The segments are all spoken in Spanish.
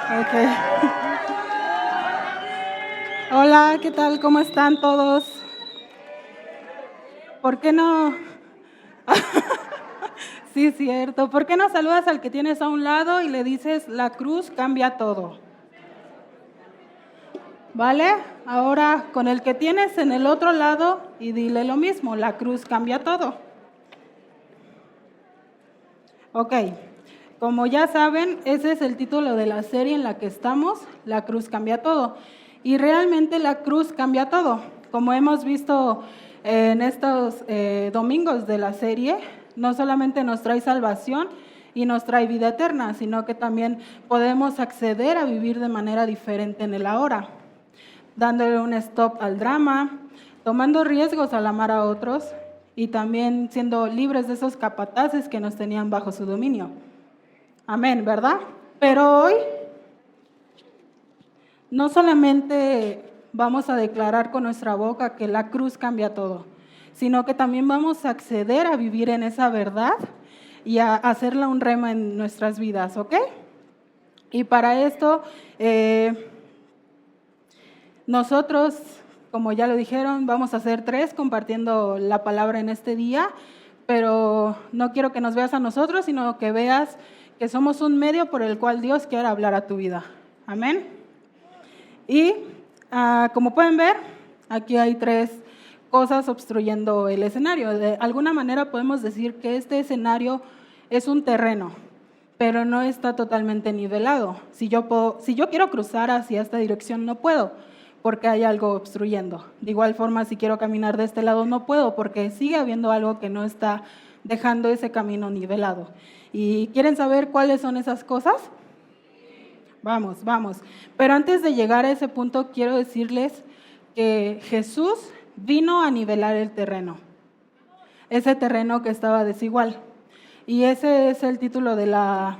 Okay. Hola, ¿qué tal? ¿Cómo están todos? ¿Por qué no? Sí, cierto. ¿Por qué no saludas al que tienes a un lado y le dices, la cruz cambia todo? ¿Vale? Ahora con el que tienes en el otro lado y dile lo mismo, la cruz cambia todo. Ok. Como ya saben, ese es el título de la serie en la que estamos, La cruz cambia todo. Y realmente la cruz cambia todo. Como hemos visto en estos domingos de la serie, no solamente nos trae salvación y nos trae vida eterna, sino que también podemos acceder a vivir de manera diferente en el ahora, dándole un stop al drama, tomando riesgos al amar a otros y también siendo libres de esos capataces que nos tenían bajo su dominio. Amén, ¿verdad? Pero hoy no solamente vamos a declarar con nuestra boca que la cruz cambia todo, sino que también vamos a acceder a vivir en esa verdad y a hacerla un rema en nuestras vidas, ¿ok? Y para esto, nosotros, como ya lo dijeron, vamos a hacer 3 compartiendo la palabra en este día, pero no quiero que nos veas a nosotros, sino que veas que somos un medio por el cual Dios quiere hablar a tu vida. Amén. Y como pueden ver, aquí hay 3 cosas obstruyendo el escenario. De alguna manera podemos decir que este escenario es un terreno, pero no está totalmente nivelado. Si yo quiero cruzar hacia esta dirección, no puedo, porque hay algo obstruyendo. De igual forma, si quiero caminar de este lado, no puedo, porque sigue habiendo algo que no está dejando ese camino nivelado. ¿Y quieren saber cuáles son esas cosas? Vamos. Pero antes de llegar a ese punto, quiero decirles que Jesús vino a nivelar el terreno, ese terreno que estaba desigual. Y ese es el título de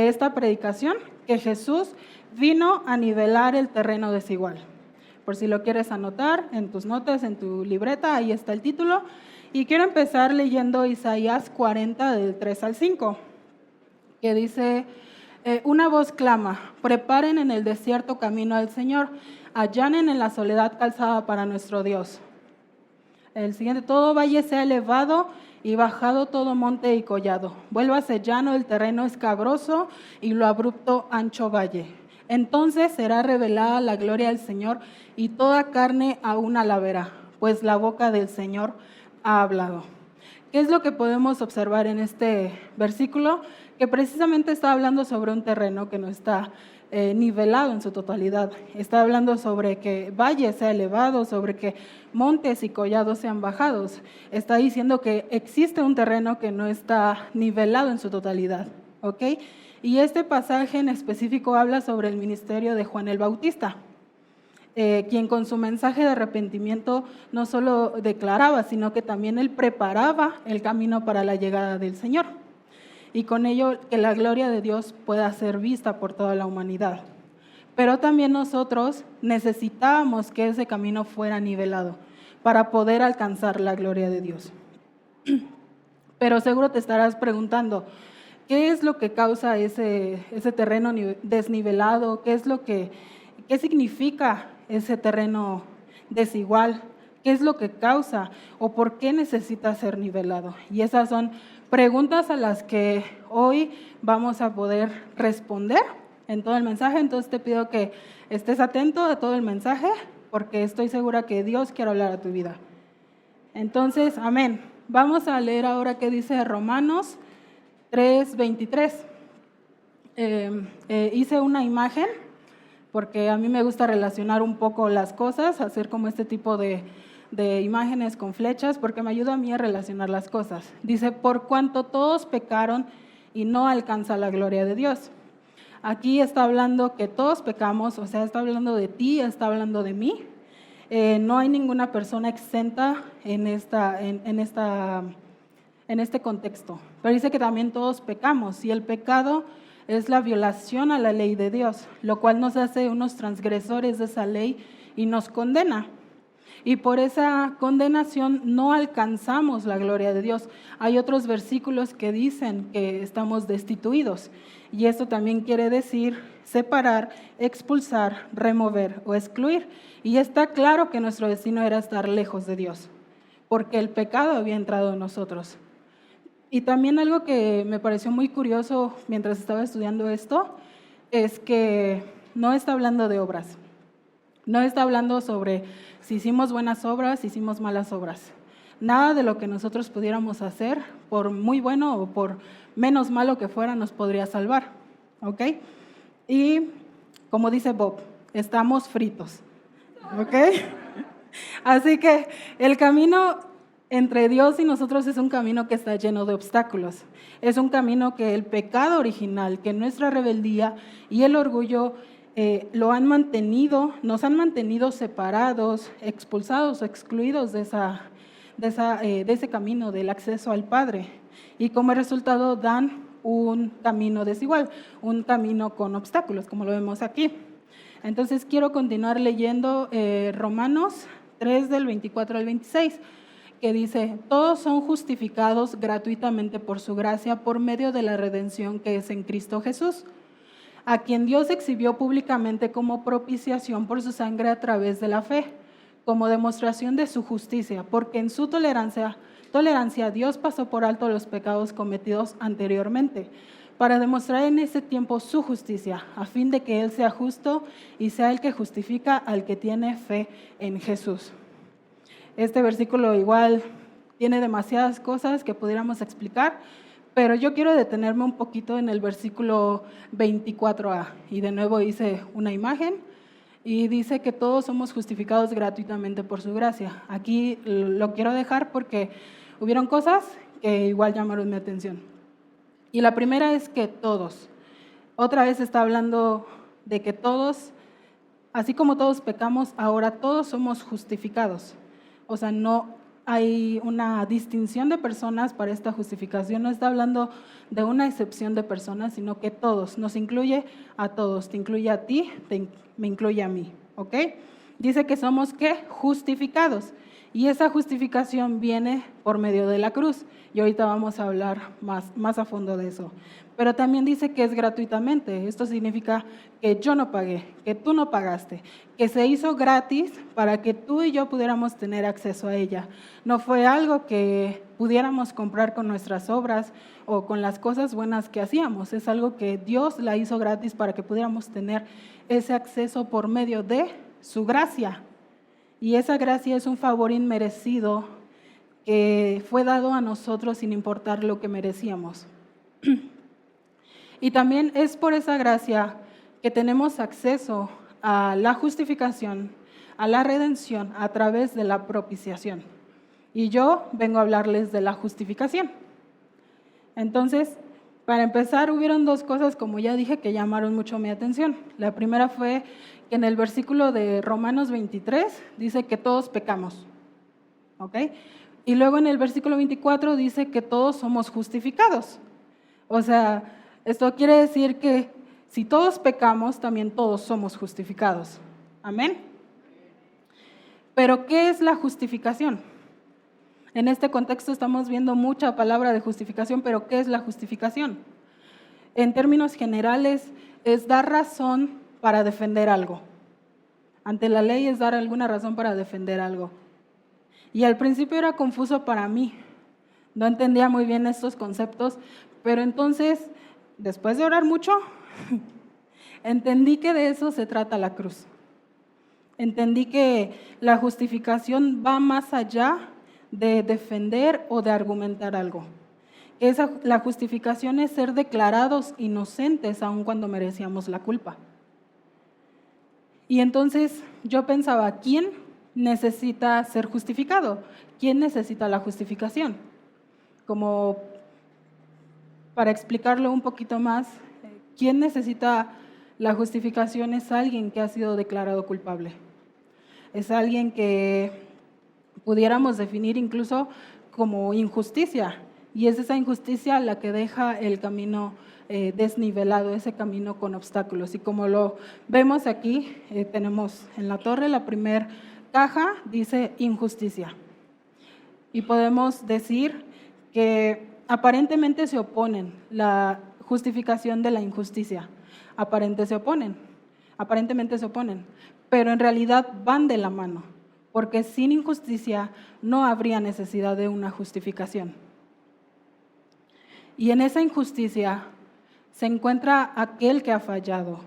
esta predicación, que Jesús vino a nivelar el terreno desigual. Por si lo quieres anotar en tus notas, en tu libreta, ahí está el título. Y quiero empezar leyendo Isaías 40 del 3 al 5, que dice: una voz clama, preparen en el desierto camino al Señor, allanen en la soledad calzada para nuestro Dios. El siguiente: todo valle sea elevado y bajado todo monte y collado. Vuélvase llano el terreno escabroso y lo abrupto ancho valle. Entonces será revelada la gloria del Señor y toda carne aún la verá, pues la boca del Señor ha hablado. ¿Qué es lo que podemos observar en este versículo? Que precisamente está hablando sobre un terreno que no está nivelado en su totalidad. Está hablando sobre que valle sea elevado, sobre que montes y collados sean bajados. Está diciendo que existe un terreno que no está nivelado en su totalidad, ¿ok? Y este pasaje en específico habla sobre el ministerio de Juan el Bautista, quien con su mensaje de arrepentimiento no solo declaraba, sino que también él preparaba el camino para la llegada del Señor. Y con ello que la gloria de Dios pueda ser vista por toda la humanidad. Pero también nosotros necesitábamos que ese camino fuera nivelado para poder alcanzar la gloria de Dios. Pero seguro te estarás preguntando, ¿qué es lo que causa ese terreno desnivelado? ¿Qué significa ese terreno desigual? ¿Qué es lo que causa o por qué necesita ser nivelado? Y esas son preguntas a las que hoy vamos a poder responder en todo el mensaje. Entonces te pido que estés atento a todo el mensaje, porque estoy segura que Dios quiere hablar a tu vida. Entonces, amén. Vamos a leer ahora qué dice Romanos 3:23. Hice una imagen porque a mí me gusta relacionar un poco las cosas, hacer como este tipo de imágenes con flechas, porque me ayuda a mí a relacionar las cosas. Dice: por cuanto todos pecaron y no alcanza la gloria de Dios. Aquí está hablando que todos pecamos, o sea, está hablando de ti, está hablando de mí. No hay ninguna persona exenta en este contexto. Pero dice que también todos pecamos, y el pecado es la violación a la ley de Dios, lo cual nos hace unos transgresores de esa ley y nos condena. Y por esa condenación no alcanzamos la gloria de Dios. Hay otros versículos que dicen que estamos destituidos. y esto también quiere decir separar, expulsar, remover o excluir. Y está claro que nuestro destino era estar lejos de Dios, porque el pecado había entrado en nosotros. Y también algo que me pareció muy curioso mientras estaba estudiando esto, es que no está hablando de obras. No está hablando sobre si hicimos buenas obras, si hicimos malas obras. Nada de lo que nosotros pudiéramos hacer, por muy bueno o por menos malo que fuera, nos podría salvar. ¿Ok? Y como dice Bob, estamos fritos. ¿Ok? Así que el camino entre Dios y nosotros es un camino que está lleno de obstáculos. Es un camino que el pecado original, que nuestra rebeldía y el orgullo nos han mantenido separados, expulsados o excluidos de ese camino del acceso al Padre. Y como resultado dan un camino desigual, un camino con obstáculos, como lo vemos aquí. Entonces quiero continuar leyendo Romanos 3 del 24 al 26, que dice: todos son justificados gratuitamente por su gracia por medio de la redención que es en Cristo Jesús, a quien Dios exhibió públicamente como propiciación por su sangre a través de la fe, como demostración de su justicia, porque en su tolerancia Dios pasó por alto los pecados cometidos anteriormente, para demostrar en ese tiempo su justicia, a fin de que Él sea justo y sea el que justifica al que tiene fe en Jesús. Este versículo igual tiene demasiadas cosas que pudiéramos explicar, pero yo quiero detenerme un poquito en el versículo 24a. Y de nuevo hice una imagen y dice que todos somos justificados gratuitamente por su gracia. Aquí lo quiero dejar porque hubieron cosas que igual llamaron mi atención. Y la primera es que todos. Otra vez está hablando de que todos, así como todos pecamos, ahora todos somos justificados. O sea, no hay una distinción de personas para esta justificación. No está hablando de una excepción de personas, sino que todos, nos incluye a todos. Te incluye a ti, me incluye a mí. ¿Ok? Dice que somos, ¿qué? Justificados. Y esa justificación viene por medio de la cruz. Y ahorita vamos a hablar más a fondo de eso. Pero también dice que es gratuitamente. Esto significa que yo no pagué, que tú no pagaste, que se hizo gratis para que tú y yo pudiéramos tener acceso a ella. No fue algo que pudiéramos comprar con nuestras obras o con las cosas buenas que hacíamos. Es algo que Dios la hizo gratis para que pudiéramos tener ese acceso por medio de su gracia. Y esa gracia es un favor inmerecido que fue dado a nosotros sin importar lo que merecíamos. Y también es por esa gracia que tenemos acceso a la justificación, a la redención a través de la propiciación. Y yo vengo a hablarles de la justificación. Entonces, para empezar, hubieron dos cosas, como ya dije, que llamaron mucho mi atención. La primera fue que en el versículo de Romanos 23 dice que todos pecamos. ¿Ok? Y luego en el versículo 24 dice que todos somos justificados. O sea, esto quiere decir que si todos pecamos, también todos somos justificados. ¿Amén? Pero, ¿qué es la justificación? En este contexto estamos viendo mucha palabra de justificación, pero ¿qué es la justificación? En términos generales, es dar razón para defender algo. Ante la ley es dar alguna razón para defender algo. Y al principio era confuso para mí. No entendía muy bien estos conceptos, pero entonces, después de orar mucho, entendí que de eso se trata la cruz. Entendí que la justificación va más allá de defender o de argumentar algo. La justificación es ser declarados inocentes aun cuando merecíamos la culpa. Y entonces yo pensaba, ¿quién necesita ser justificado? ¿Quién necesita la justificación? Como para explicarlo un poquito más, ¿quién necesita la justificación? Es alguien que ha sido declarado culpable. Es alguien que pudiéramos definir incluso como injusticia. Y es esa injusticia la que deja el camino desnivelado, ese camino con obstáculos. Y como lo vemos aquí, tenemos en la torre la primera caja, dice injusticia. Y podemos decir que aparentemente se oponen la justificación de la injusticia. Aparentemente se oponen, pero en realidad van de la mano, porque sin injusticia no habría necesidad de una justificación. Y en esa injusticia se encuentra aquel que ha fallado,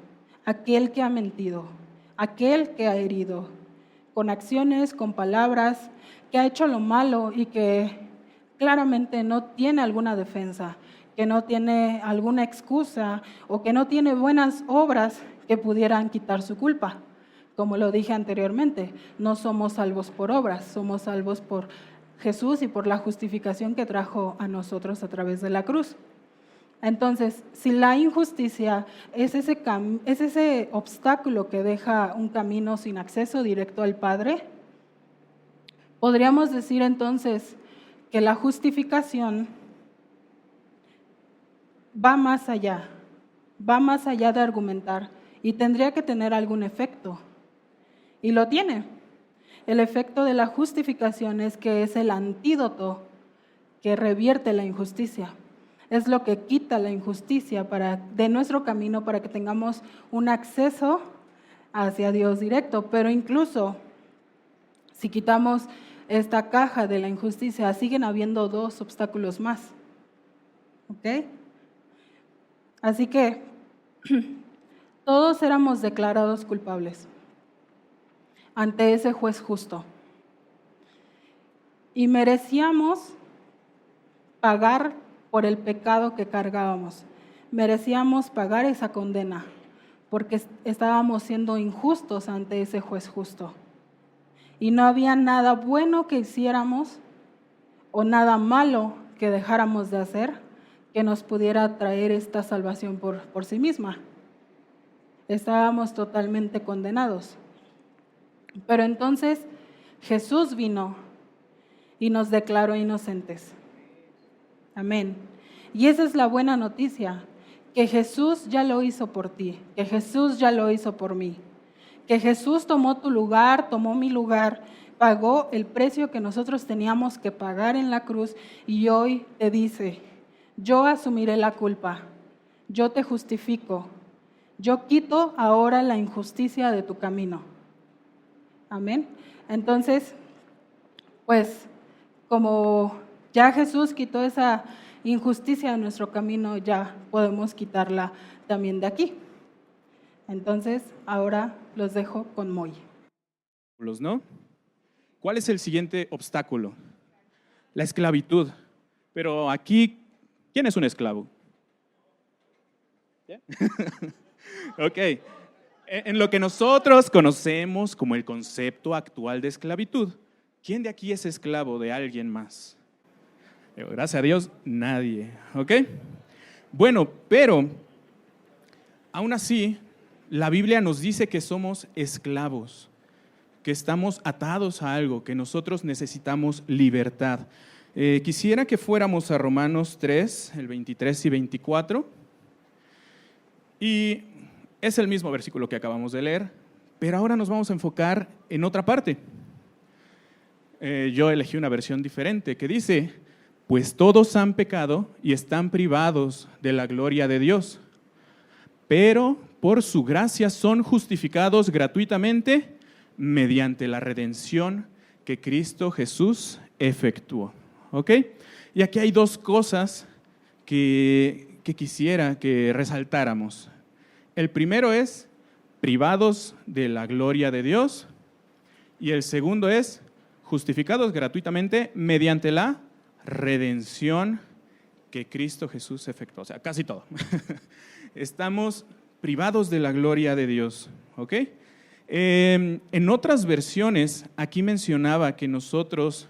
aquel que ha mentido, aquel que ha herido, con acciones, con palabras, que ha hecho lo malo y que claramente no tiene alguna defensa, que no tiene alguna excusa o que no tiene buenas obras que pudieran quitar su culpa. Como lo dije anteriormente, no somos salvos por obras, somos salvos por Jesús y por la justificación que trajo a nosotros a través de la cruz. Entonces, si la injusticia es ese obstáculo que deja un camino sin acceso directo al Padre, podríamos decir entonces que la justificación va más allá de argumentar y tendría que tener algún efecto. Y lo tiene. El efecto de la justificación es que es el antídoto que revierte la injusticia. Es lo que quita la injusticia de nuestro camino para que tengamos un acceso hacia Dios directo. Pero incluso si quitamos esta caja de la injusticia, siguen habiendo 2 obstáculos más. ¿Ok? Así que todos éramos declarados culpables ante ese juez justo. Y merecíamos pagar por el pecado que cargábamos. Merecíamos pagar esa condena porque estábamos siendo injustos ante ese juez justo. Y no había nada bueno que hiciéramos o nada malo que dejáramos de hacer que nos pudiera traer esta salvación por sí misma. Estábamos totalmente condenados. Pero entonces Jesús vino y nos declaró inocentes. Amén. Y esa es la buena noticia, que Jesús ya lo hizo por ti, que Jesús ya lo hizo por mí, que Jesús tomó tu lugar, tomó mi lugar, pagó el precio que nosotros teníamos que pagar en la cruz y hoy te dice, yo asumiré la culpa, yo te justifico, yo quito ahora la injusticia de tu camino. Amén. Entonces, pues, como ya Jesús quitó esa injusticia de nuestro camino, ya podemos quitarla también de aquí. Entonces, ahora los dejo con Moy. ¿No? ¿Cuál es el siguiente obstáculo? La esclavitud. Pero aquí, ¿quién es un esclavo? ¿Yeah? Ok. En lo que nosotros conocemos como el concepto actual de esclavitud, ¿quién de aquí es esclavo de alguien más? Gracias a Dios, nadie. ¿Ok? Bueno, pero aún así, la Biblia nos dice que somos esclavos, que estamos atados a algo, que nosotros necesitamos libertad. Quisiera que fuéramos a Romanos 3, el 23 y 24. Y es el mismo versículo que acabamos de leer, pero ahora nos vamos a enfocar en otra parte. Yo elegí una versión diferente que dice, pues todos han pecado y están privados de la gloria de Dios, pero por su gracia son justificados gratuitamente mediante la redención que Cristo Jesús efectuó. ¿Ok? Y aquí hay 2 cosas que quisiera que resaltáramos. El primero es privados de la gloria de Dios y el segundo es justificados gratuitamente mediante la redención que Cristo Jesús efectuó. O sea, casi todo. Estamos privados de la gloria de Dios. ¿Ok? En otras versiones, aquí mencionaba que nosotros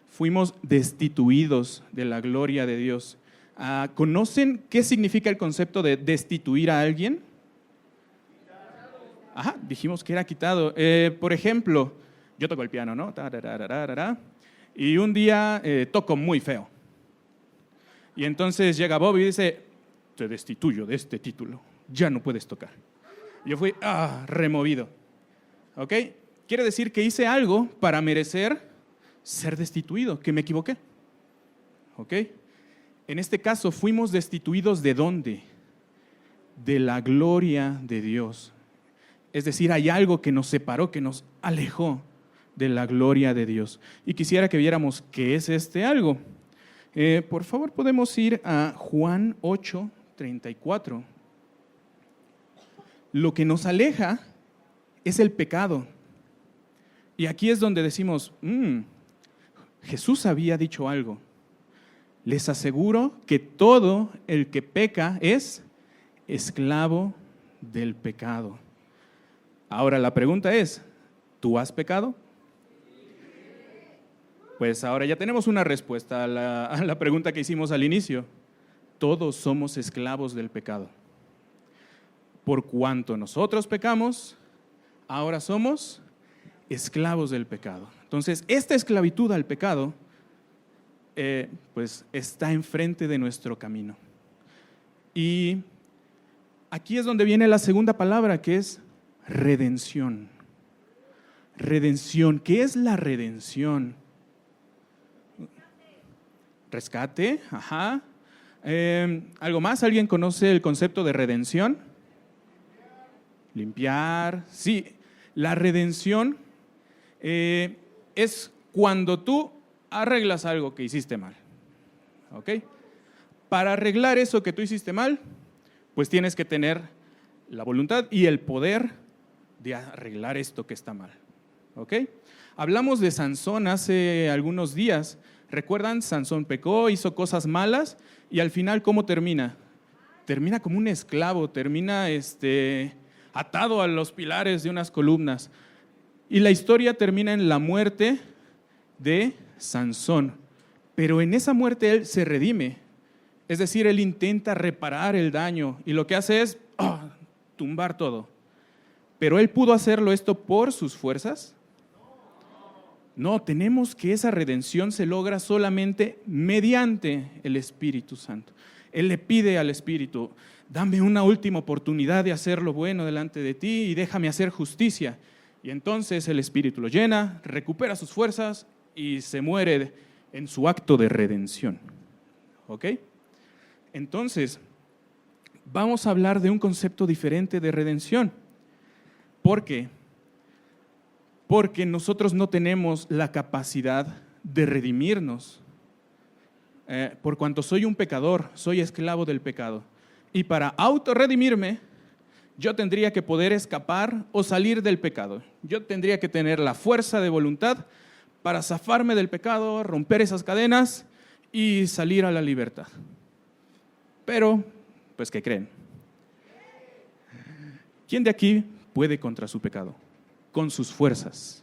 fuimos destituidos de la gloria de Dios. ¿Conocen qué significa el concepto de destituir a alguien? Ajá, dijimos que era quitado. Por ejemplo, yo toco el piano, ¿no? Y un día toco muy feo. Y entonces llega Bob y dice, te destituyo de este título, ya no puedes tocar. Yo fui removido. ¿Ok? Quiere decir que hice algo para merecer ser destituido, que me equivoqué. ¿Ok? En este caso, fuimos destituidos ¿de dónde? de la gloria de Dios. Es decir, hay algo que nos separó, que nos alejó de la gloria de Dios. Y quisiera que viéramos qué es este algo. Por favor, podemos ir a Juan 8:34. Lo que nos aleja es el pecado. Y aquí es donde decimos, Jesús había dicho algo. Les aseguro que todo el que peca es esclavo del pecado. Ahora la pregunta es, ¿tú has pecado? Pues ahora ya tenemos una respuesta a la pregunta que hicimos al inicio. Todos somos esclavos del pecado. Por cuanto nosotros pecamos, ahora somos esclavos del pecado. Entonces, esta esclavitud al pecado, pues está enfrente de nuestro camino. Y aquí es donde viene la segunda palabra, que es redención. Redención. ¿Qué es la redención? Rescate, ajá. ¿Algo más? ¿Alguien conoce el concepto de redención? Limpiar. Sí, la redención es cuando tú arreglas algo que hiciste mal. ¿Ok? Para arreglar eso que tú hiciste mal, pues tienes que tener la voluntad y el poder de arreglar esto que está mal. ¿Ok? Hablamos de Sansón hace algunos días. ¿Recuerdan? Sansón pecó, hizo cosas malas y al final, ¿cómo termina? Termina como un esclavo, termina atado a los pilares de unas columnas. Y la historia termina en la muerte de Sansón. Pero en esa muerte él se redime. Es decir, él intenta reparar el daño y lo que hace es tumbar todo. ¿Pero él pudo hacerlo esto por sus fuerzas? No, tenemos que esa redención se logra solamente mediante el Espíritu Santo. Él le pide al Espíritu, dame una última oportunidad de hacer lo bueno delante de ti y déjame hacer justicia. Y entonces el Espíritu lo llena, recupera sus fuerzas y se muere en su acto de redención. ¿Ok? Entonces, vamos a hablar de un concepto diferente de redención. ¿Por qué? Porque nosotros no tenemos la capacidad de redimirnos. Por cuanto soy un pecador, soy esclavo del pecado. Y para autorredimirme, yo tendría que poder escapar o salir del pecado. Yo tendría que tener la fuerza de voluntad para zafarme del pecado, romper esas cadenas y salir a la libertad. Pero, pues, ¿qué creen? ¿Quién de aquí puede contra su pecado? Con sus fuerzas.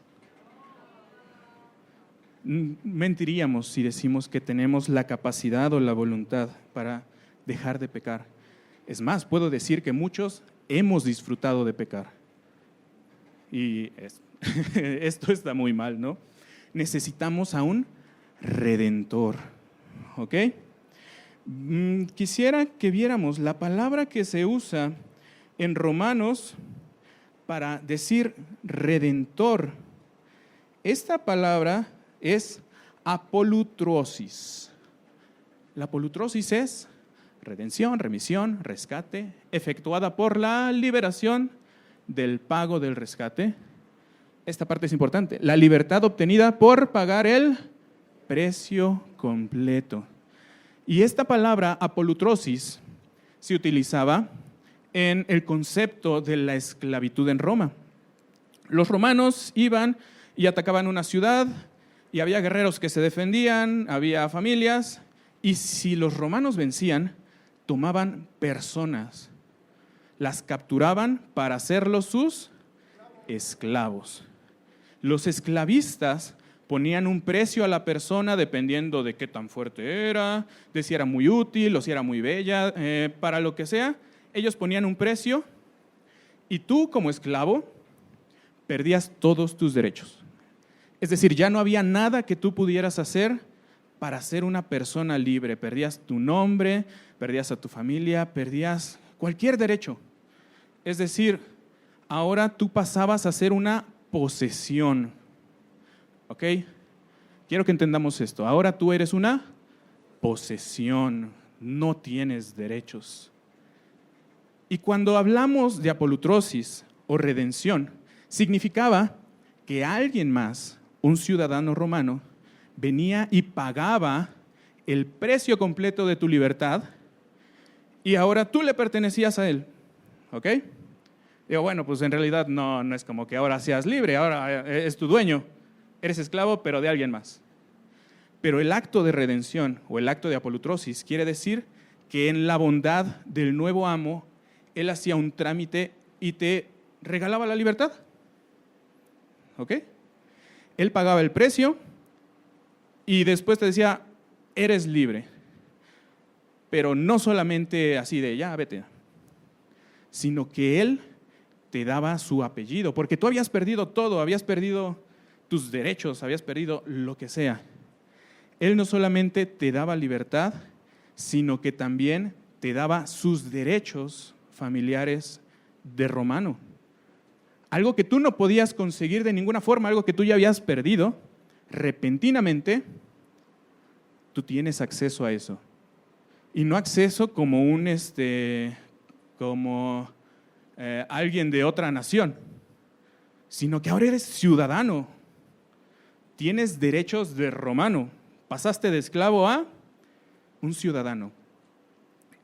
Mentiríamos si decimos que tenemos la capacidad o la voluntad para dejar de pecar. Es más, puedo decir que muchos hemos disfrutado de pecar. Y esto está muy mal, ¿no? Necesitamos a un redentor. ¿Ok? Quisiera que viéramos la palabra que se usa en Romanos para decir redentor. Esta palabra es apolutrosis. La apolutrosis es redención, remisión, rescate, efectuada por la liberación del pago del rescate. Esta parte es importante. La libertad obtenida por pagar el precio completo. Y esta palabra apolutrosis se utilizaba en el concepto de la esclavitud en Roma. Los romanos iban y atacaban una ciudad y había guerreros que se defendían, había familias, y si los romanos vencían, tomaban personas, las capturaban para hacerlos sus esclavos. Los esclavistas ponían un precio a la persona dependiendo de qué tan fuerte era, de si era muy útil o si era muy bella, para lo que sea. Ellos ponían un precio y tú como esclavo perdías todos tus derechos. Es decir, ya no había nada que tú pudieras hacer para ser una persona libre. Perdías tu nombre, perdías a tu familia, perdías cualquier derecho. Es decir, ahora tú pasabas a ser una posesión. ¿Ok? Quiero que entendamos esto. Ahora tú eres una posesión, no tienes derechos. Y cuando hablamos de apolutrosis o redención, significaba que alguien más, un ciudadano romano, venía y pagaba el precio completo de tu libertad y ahora tú le pertenecías a él, ¿ok? Digo, bueno, pues en realidad no es como que ahora seas libre, ahora es tu dueño, eres esclavo, pero de alguien más. Pero el acto de redención o el acto de apolutrosis quiere decir que en la bondad del nuevo amo, él hacía un trámite y te regalaba la libertad. ¿Ok? Él pagaba el precio y después te decía, eres libre. Pero no solamente así de, ya, vete, sino que él te daba su apellido, porque tú habías perdido todo, habías perdido tus derechos, habías perdido lo que sea. Él no solamente te daba libertad, sino que también te daba sus derechos familiares de romano. Algo que tú no podías conseguir de ninguna forma, algo que tú ya habías perdido, repentinamente tú tienes acceso a eso. Y no acceso como alguien de otra nación, sino que ahora eres ciudadano, tienes derechos de romano, pasaste de esclavo a un ciudadano.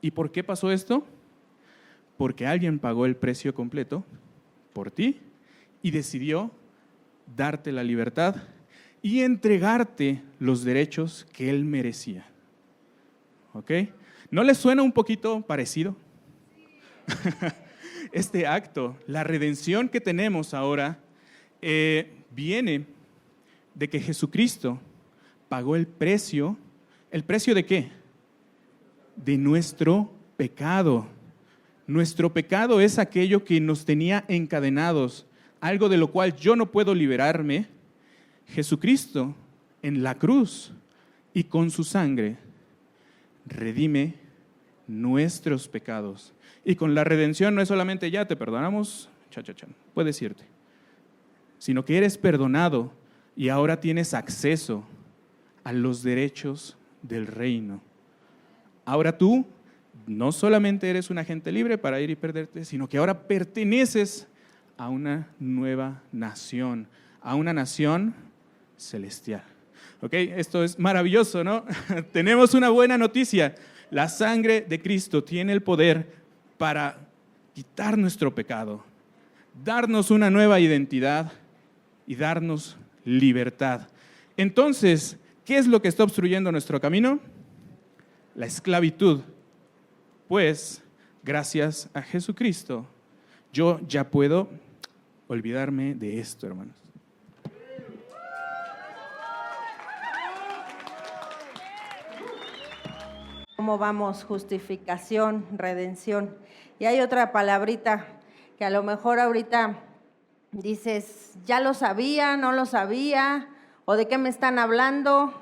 ¿Y por qué pasó esto? Porque alguien pagó el precio completo por ti y decidió darte la libertad y entregarte los derechos que él merecía. ¿Ok? ¿No les suena un poquito parecido? Este acto, la redención que tenemos ahora, viene de que Jesucristo pagó el precio. ¿El precio de qué? De nuestro pecado. Nuestro pecado es aquello que nos tenía encadenados, algo de lo cual yo no puedo liberarme. Jesucristo en la cruz y con su sangre redime nuestros pecados. Y con la redención no es solamente ya te perdonamos, puedes irte, sino que eres perdonado y ahora tienes acceso a los derechos del reino. Ahora tú no solamente eres un agente libre para ir y perderte, sino que ahora perteneces a una nueva nación, a una nación celestial. ¿Ok? Esto es maravilloso, ¿no? Tenemos una buena noticia. La sangre de Cristo tiene el poder para quitar nuestro pecado, darnos una nueva identidad y darnos libertad. Entonces, ¿qué es lo que está obstruyendo nuestro camino? La esclavitud. Pues, gracias a Jesucristo, yo ya puedo olvidarme de esto, hermanos. ¿Cómo vamos? Justificación, redención. Y hay otra palabrita que a lo mejor ahorita dices, ya lo sabía, no lo sabía, o de qué me están hablando.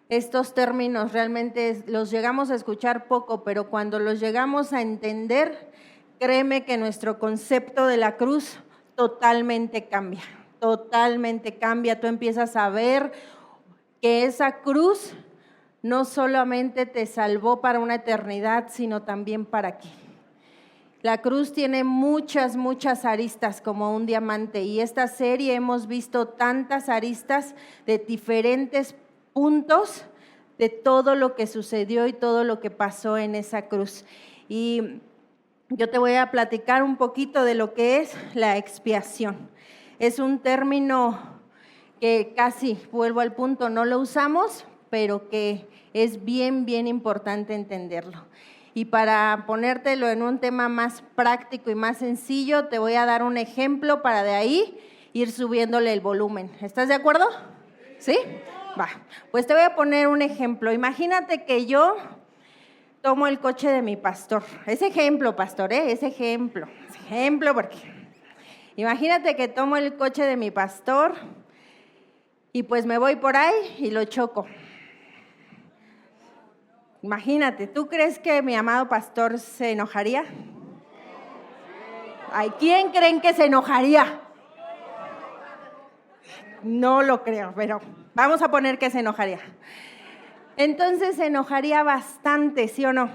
Estos términos realmente los llegamos a escuchar poco, pero cuando los llegamos a entender, créeme que nuestro concepto de la cruz totalmente cambia, totalmente cambia. Tú empiezas a ver que esa cruz no solamente te salvó para una eternidad, sino también para aquí. La cruz tiene muchas, muchas aristas como un diamante, y esta serie hemos visto tantas aristas de diferentes puntos de todo lo que sucedió y todo lo que pasó en esa cruz. Y yo te voy a platicar un poquito de lo que es la expiación. Es un término que casi, vuelvo al punto, no lo usamos, pero que es bien, bien importante entenderlo. Y para ponértelo en un tema más práctico y más sencillo, te voy a dar un ejemplo para de ahí ir subiéndole el volumen. ¿Estás de acuerdo? ¿Sí? Va. Pues te voy a poner un ejemplo. Imagínate que yo tomo el coche de mi pastor. Ese ejemplo, pastor, ese ejemplo. Ese ejemplo porque imagínate que tomo el coche de mi pastor y pues me voy por ahí y lo choco. Imagínate, ¿tú crees que mi amado pastor se enojaría? ¿Ay, quién creen que se enojaría? No lo creo, pero vamos a poner que se enojaría. Entonces se enojaría bastante, ¿sí o no?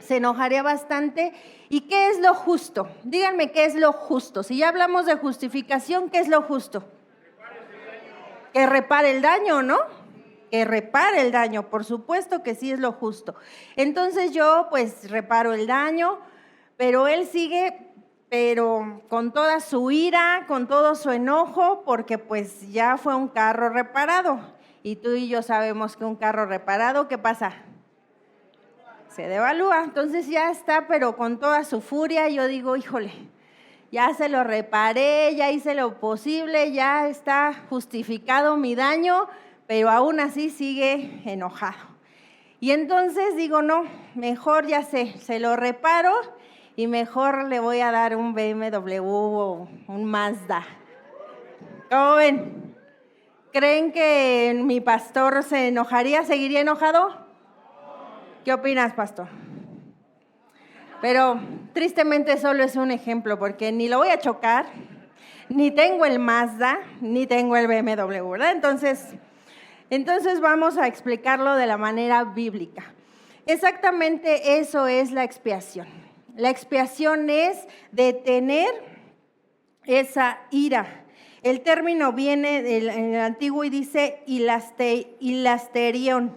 se enojaría bastante. ¿Y qué es lo justo? Díganme qué es lo justo. Si ya hablamos de justificación, ¿qué es lo justo? Que repare el daño, ¿no? Que repare el daño, por supuesto que sí es lo justo. Entonces yo pues reparo el daño, pero él sigue, pero con toda su ira, con todo su enojo, porque pues ya fue un carro reparado. Y tú y yo sabemos que un carro reparado, ¿qué pasa? Se devalúa. Entonces ya está, pero con toda su furia. Yo digo, híjole, ya se lo reparé, ya hice lo posible, ya está justificado mi daño, pero aún así sigue enojado. Y entonces digo, no, mejor ya sé, se lo reparo y mejor le voy a dar un BMW o un Mazda. ¿Cómo ven? ¿Creen que mi pastor se enojaría, seguiría enojado? ¿Qué opinas, pastor? Pero tristemente solo es un ejemplo, porque ni lo voy a chocar, ni tengo el Mazda, ni tengo el BMW, ¿verdad? Entonces vamos a explicarlo de la manera bíblica. Exactamente eso es la expiación. La expiación es detener esa ira. El término viene en el antiguo y dice hilasterión.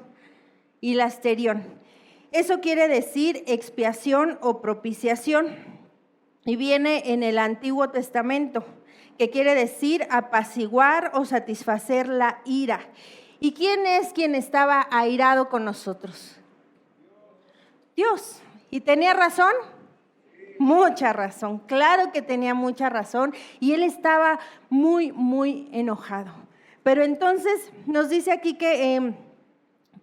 Eso quiere decir expiación o propiciación. Y viene en el Antiguo Testamento, que quiere decir apaciguar o satisfacer la ira. ¿Y quién es quien estaba airado con nosotros? Dios. ¿Y tenía razón? Mucha razón, claro que tenía mucha razón, y él estaba muy, muy enojado. Pero entonces nos dice aquí que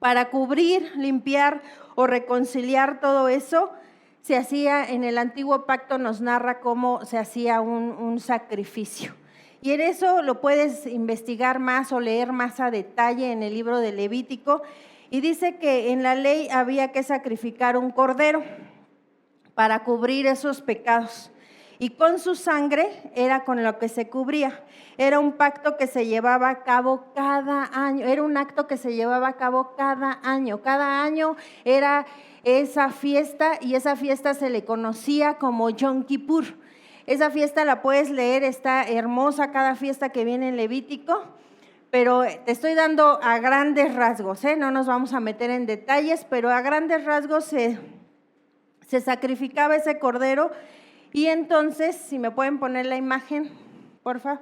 para cubrir, limpiar o reconciliar todo eso, se hacía, en el antiguo pacto nos narra cómo se hacía un sacrificio. Y en eso lo puedes investigar más o leer más a detalle en el libro de Levítico. Y dice que en la ley había que sacrificar un cordero para cubrir esos pecados. Y con su sangre era con lo que se cubría. Era un pacto que se llevaba a cabo cada año. Era un acto que se llevaba a cabo cada año. Cada año era esa fiesta, y esa fiesta se le conocía como Yom Kippur. Esa fiesta la puedes leer, está hermosa cada fiesta que viene en Levítico, pero te estoy dando a grandes rasgos, no nos vamos a meter en detalles, pero a grandes rasgos se sacrificaba ese cordero. Y entonces, si me pueden poner la imagen, por favor.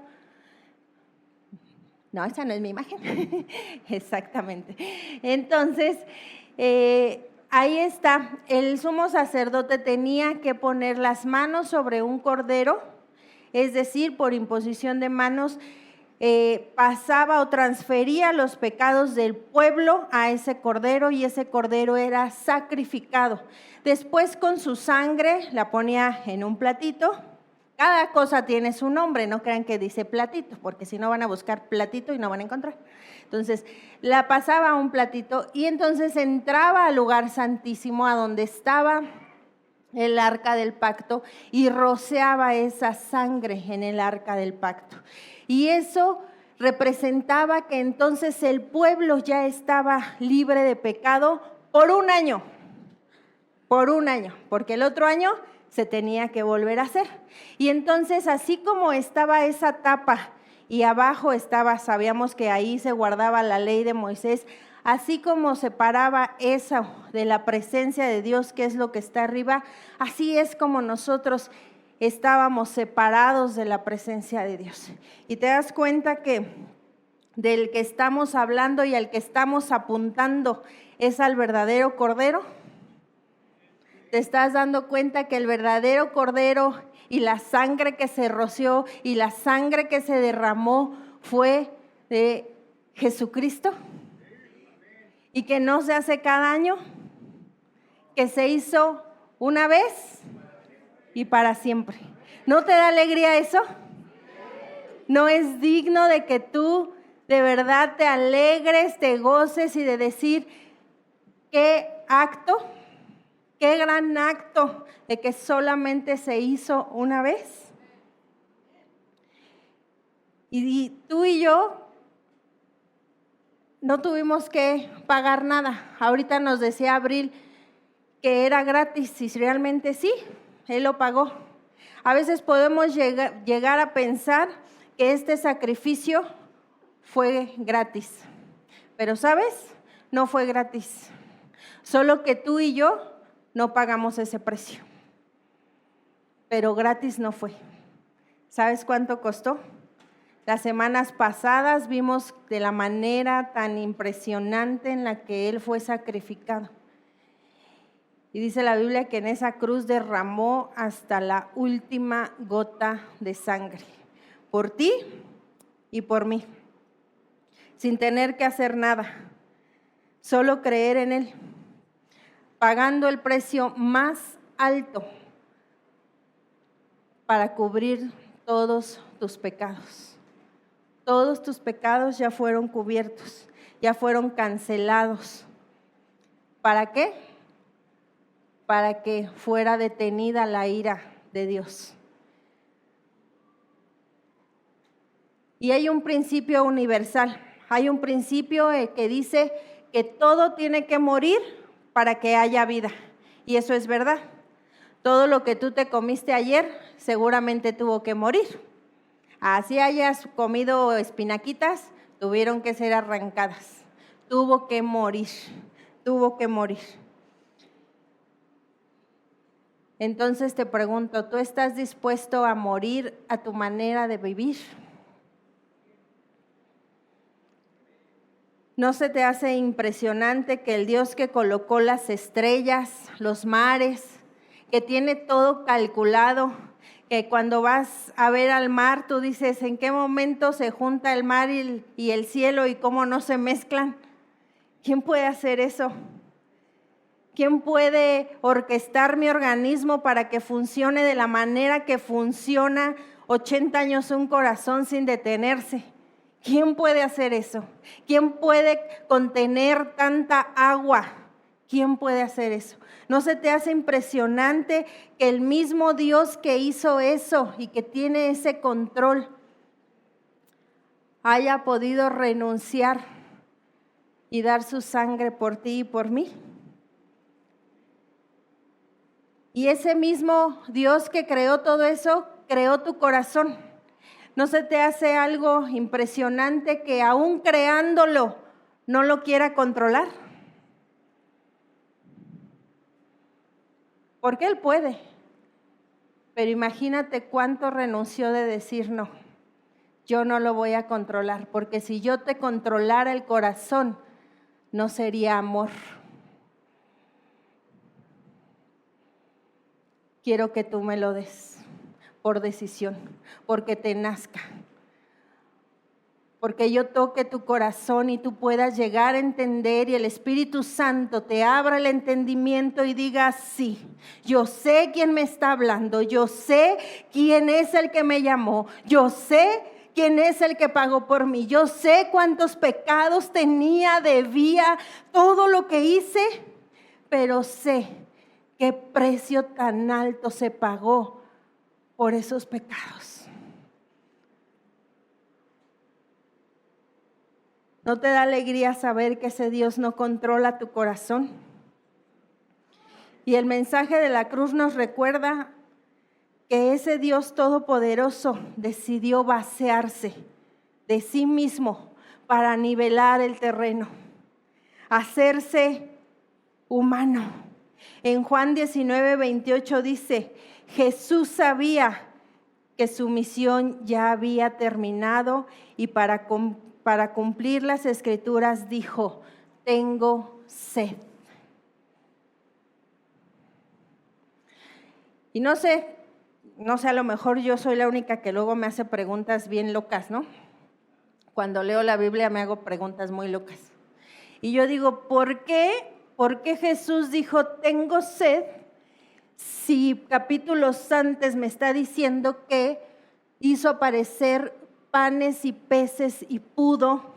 No, esa no es mi imagen. Exactamente. Entonces, ahí está, el sumo sacerdote tenía que poner las manos sobre un cordero, es decir, por imposición de manos, pasaba o transfería los pecados del pueblo a ese cordero, y ese cordero era sacrificado. Después con su sangre la ponía en un platito. Cada cosa tiene su nombre, no crean que dice platito, porque si no van a buscar platito y no van a encontrar. Entonces la pasaba a un platito y entonces entraba al lugar santísimo, a donde estaba el arca del pacto, y rociaba esa sangre en el arca del pacto. Y eso representaba que entonces el pueblo ya estaba libre de pecado por un año, porque el otro año se tenía que volver a hacer. Y entonces, así como estaba esa tapa y abajo estaba, sabíamos que ahí se guardaba la ley de Moisés, así como separaba eso de la presencia de Dios, que es lo que está arriba, así es como nosotros estábamos separados de la presencia de Dios. Y te das cuenta que del que estamos hablando y al que estamos apuntando es al verdadero Cordero. Te estás dando cuenta que el verdadero Cordero y la sangre que se roció y la sangre que se derramó fue de Jesucristo, y que no se hace cada año, que se hizo una vez y para siempre. ¿No te da alegría eso? ¿No es digno de que tú de verdad te alegres, te goces y de decir qué acto? Qué gran acto de que solamente se hizo una vez. Y tú y yo no tuvimos que pagar nada. Ahorita nos decía Abril que era gratis y realmente sí, Él lo pagó. A veces podemos llegar a pensar que este sacrificio fue gratis, pero ¿sabes? No fue gratis, solo que tú y yo no pagamos ese precio, pero gratis no fue. ¿Sabes cuánto costó? Las semanas pasadas vimos de la manera tan impresionante en la que Él fue sacrificado. Y dice la Biblia que en esa cruz derramó hasta la última gota de sangre, por ti y por mí, sin tener que hacer nada, solo creer en Él, pagando el precio más alto para cubrir todos tus pecados. Todos tus pecados ya fueron cubiertos, ya fueron cancelados. ¿Para qué? Para que fuera detenida la ira de Dios. Y hay un principio universal, hay un principio que dice que todo tiene que morir para que haya vida. Y eso es verdad. Todo lo que tú te comiste ayer seguramente tuvo que morir. Así hayas comido espinaquitas, tuvieron que ser arrancadas. Tuvo que morir, tuvo que morir. Entonces te pregunto, ¿tú estás dispuesto a morir a tu manera de vivir? ¿No se te hace impresionante que el Dios que colocó las estrellas, los mares, que tiene todo calculado, que cuando vas a ver al mar, tú dices, ¿en qué momento se junta el mar y el cielo y cómo no se mezclan? ¿Quién puede hacer eso? ¿Quién puede orquestar mi organismo para que funcione de la manera que funciona 80 años un corazón sin detenerse? ¿Quién puede hacer eso? ¿Quién puede contener tanta agua? ¿Quién puede hacer eso? ¿No se te hace impresionante que el mismo Dios que hizo eso y que tiene ese control haya podido renunciar y dar su sangre por ti y por mí? Y ese mismo Dios que creó todo eso, creó tu corazón. ¿No se te hace algo impresionante que aún creándolo no lo quiera controlar? Porque Él puede, pero imagínate cuánto renunció de decir no, yo no lo voy a controlar, porque si yo te controlara el corazón, no sería amor. Quiero que tú me lo des por decisión, porque te nazca, porque yo toque tu corazón y tú puedas llegar a entender y el Espíritu Santo te abra el entendimiento y diga, sí, yo sé quién me está hablando, yo sé quién es el que me llamó, yo sé quién es el que pagó por mí, yo sé cuántos pecados tenía, debía, todo lo que hice, pero sé qué precio tan alto se pagó por esos pecados. ¿No te da alegría saber que ese Dios no controla tu corazón? Y el mensaje de la cruz nos recuerda que ese Dios todopoderoso decidió vaciarse de sí mismo para nivelar el terreno, hacerse humano. En Juan 19:28 dice, Jesús sabía que su misión ya había terminado y para cumplir las Escrituras dijo, tengo sed. Y no sé, a lo mejor yo soy la única que luego me hace preguntas bien locas, ¿no? Cuando leo la Biblia me hago preguntas muy locas. Y yo digo, ¿por qué Jesús dijo, tengo sed? Si capítulos antes me está diciendo que hizo aparecer panes y peces y pudo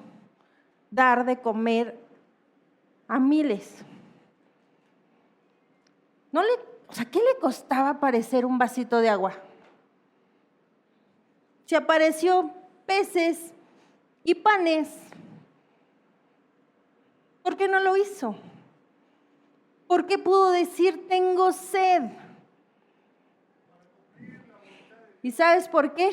dar de comer a miles. ¿Qué le costaba aparecer un vasito de agua? Si apareció peces y panes, ¿por qué no lo hizo? ¿Por qué pudo decir tengo sed? ¿Y sabes por qué?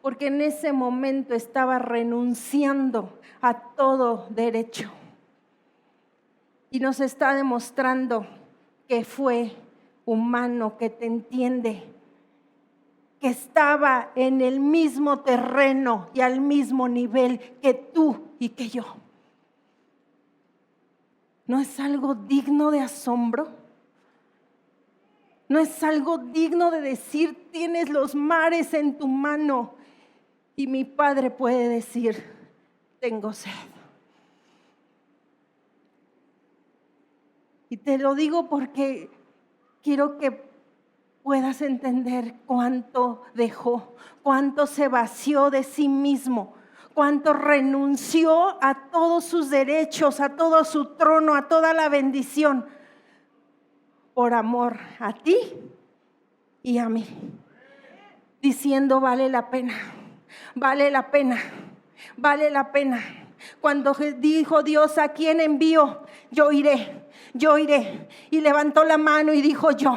Porque en ese momento estaba renunciando a todo derecho. Y nos está demostrando que fue humano, que te entiende, que estaba en el mismo terreno y al mismo nivel que tú y que yo. ¿No es algo digno de asombro? ¿No es algo digno de decir, tienes los mares en tu mano? Y mi Padre puede decir, tengo sed. Y te lo digo porque quiero que puedas entender cuánto dejó, cuánto se vació de sí mismo, cuánto renunció a todos sus derechos, a todo su trono, a toda la bendición, por amor a ti y a mí, diciendo vale la pena, vale la pena, vale la pena. Cuando dijo Dios, ¿a quién envío? Yo iré. Y levantó la mano y dijo yo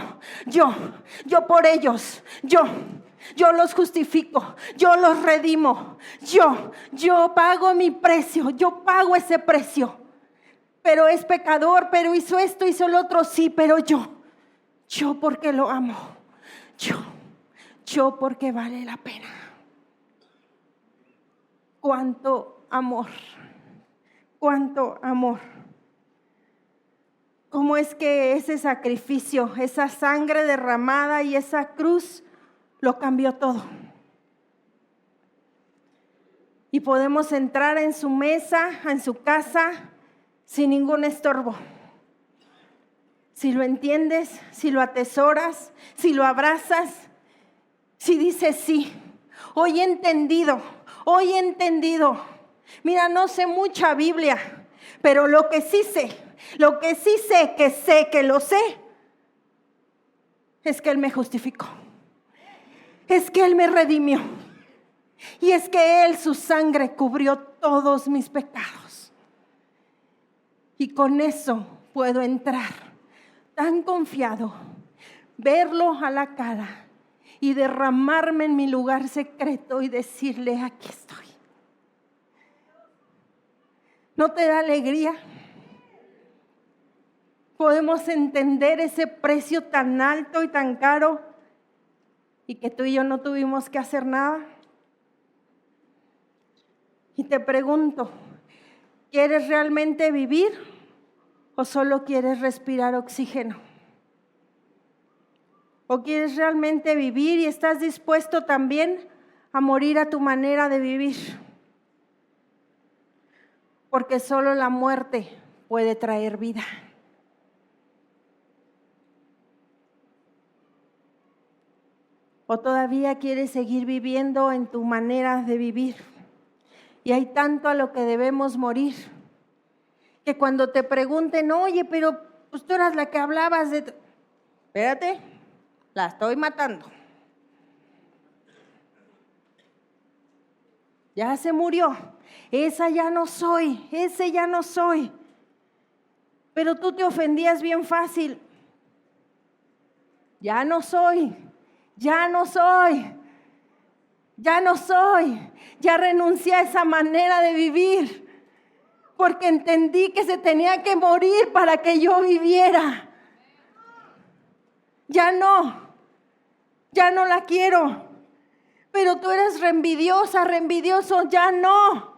por ellos, yo los justifico, yo los redimo, yo pago mi precio, yo pago ese precio. Pero es pecador, pero hizo esto, hizo lo otro, sí, pero yo porque lo amo, yo porque vale la pena. Cuánto amor, cuánto amor. ¿Cómo es que ese sacrificio, esa sangre derramada y esa cruz lo cambió todo? Y podemos entrar en su mesa, en su casa, sin ningún estorbo. Si lo entiendes, si lo atesoras, si lo abrazas, si dices sí, hoy he entendido. Mira, no sé mucha Biblia, pero lo que sí sé que lo sé, es que Él me justificó, es que Él me redimió, y es que Él, su sangre, cubrió todos mis pecados. Y con eso puedo entrar tan confiado, verlo a la cara y derramarme en mi lugar secreto y decirle, aquí estoy. ¿No te da alegría? Podemos entender ese precio tan alto y tan caro y que tú y yo no tuvimos que hacer nada. Y te pregunto, ¿quieres realmente vivir o solo quieres respirar oxígeno? ¿O quieres realmente vivir y estás dispuesto también a morir a tu manera de vivir? Porque solo la muerte puede traer vida. ¿O todavía quieres seguir viviendo en tu manera de vivir? Y hay tanto a lo que debemos morir, que cuando te pregunten, oye, pero pues tú eras la que hablabas de... Espérate, la estoy matando. Ya se murió. Esa ya no soy, ese ya no soy. Pero tú te ofendías bien fácil. Ya no soy. Ya renuncié a esa manera de vivir, porque entendí que se tenía que morir para que yo viviera. Ya no la quiero. Pero tú eres reenvidiosa, reenvidioso, ya no.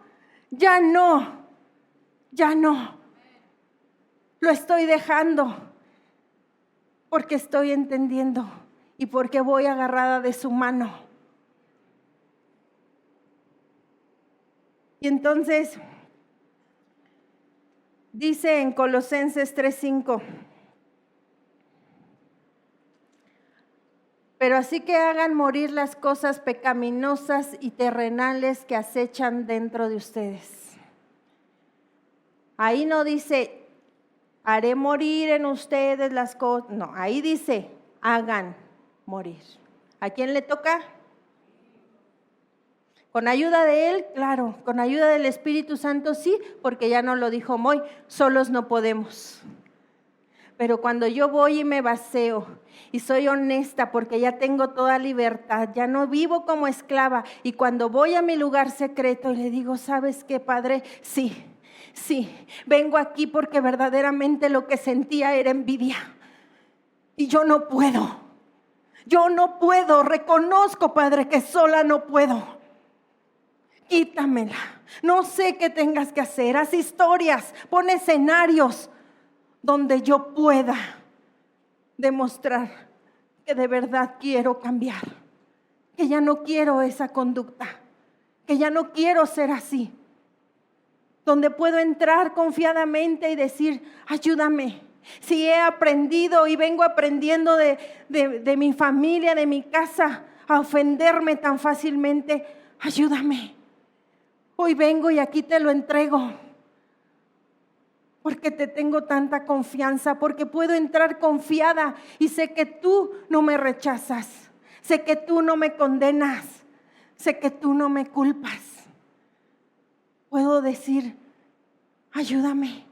Lo estoy dejando porque estoy entendiendo y porque voy agarrada de su mano. Y entonces dice en Colosenses 3:5, pero así que hagan morir las cosas pecaminosas y terrenales que acechan dentro de ustedes. Ahí no dice, haré morir en ustedes las cosas. No, ahí dice, hagan morir. ¿A quién le toca? Con ayuda de Él, claro. Con ayuda del Espíritu Santo, sí, porque ya no lo dijo Moy, solos no podemos. Pero cuando yo voy y me vacío y soy honesta porque ya tengo toda libertad, ya no vivo como esclava, y cuando voy a mi lugar secreto y le digo, ¿sabes qué, Padre? Sí, vengo aquí porque verdaderamente lo que sentía era envidia y yo no puedo, reconozco, Padre, que sola no puedo. Quítamela, no sé qué tengas que hacer, haz historias, pon escenarios donde yo pueda demostrar que de verdad quiero cambiar, que ya no quiero esa conducta, que ya no quiero ser así, donde puedo entrar confiadamente y decir, ayúdame. Si he aprendido y vengo aprendiendo de mi familia, de mi casa, a ofenderme tan fácilmente, ayúdame. Hoy vengo y aquí te lo entrego. Porque te tengo tanta confianza, porque puedo entrar confiada y sé que tú no me rechazas, sé que tú no me condenas, sé que tú no me culpas. Puedo decir, ayúdame,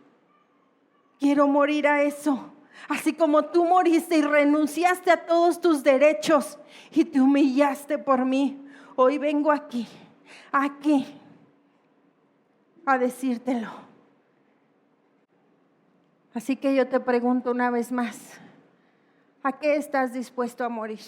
quiero morir a eso. Así como tú moriste y renunciaste a todos tus derechos y te humillaste por mí, hoy vengo aquí a decírtelo. Así que yo te pregunto una vez más, ¿a qué estás dispuesto a morir?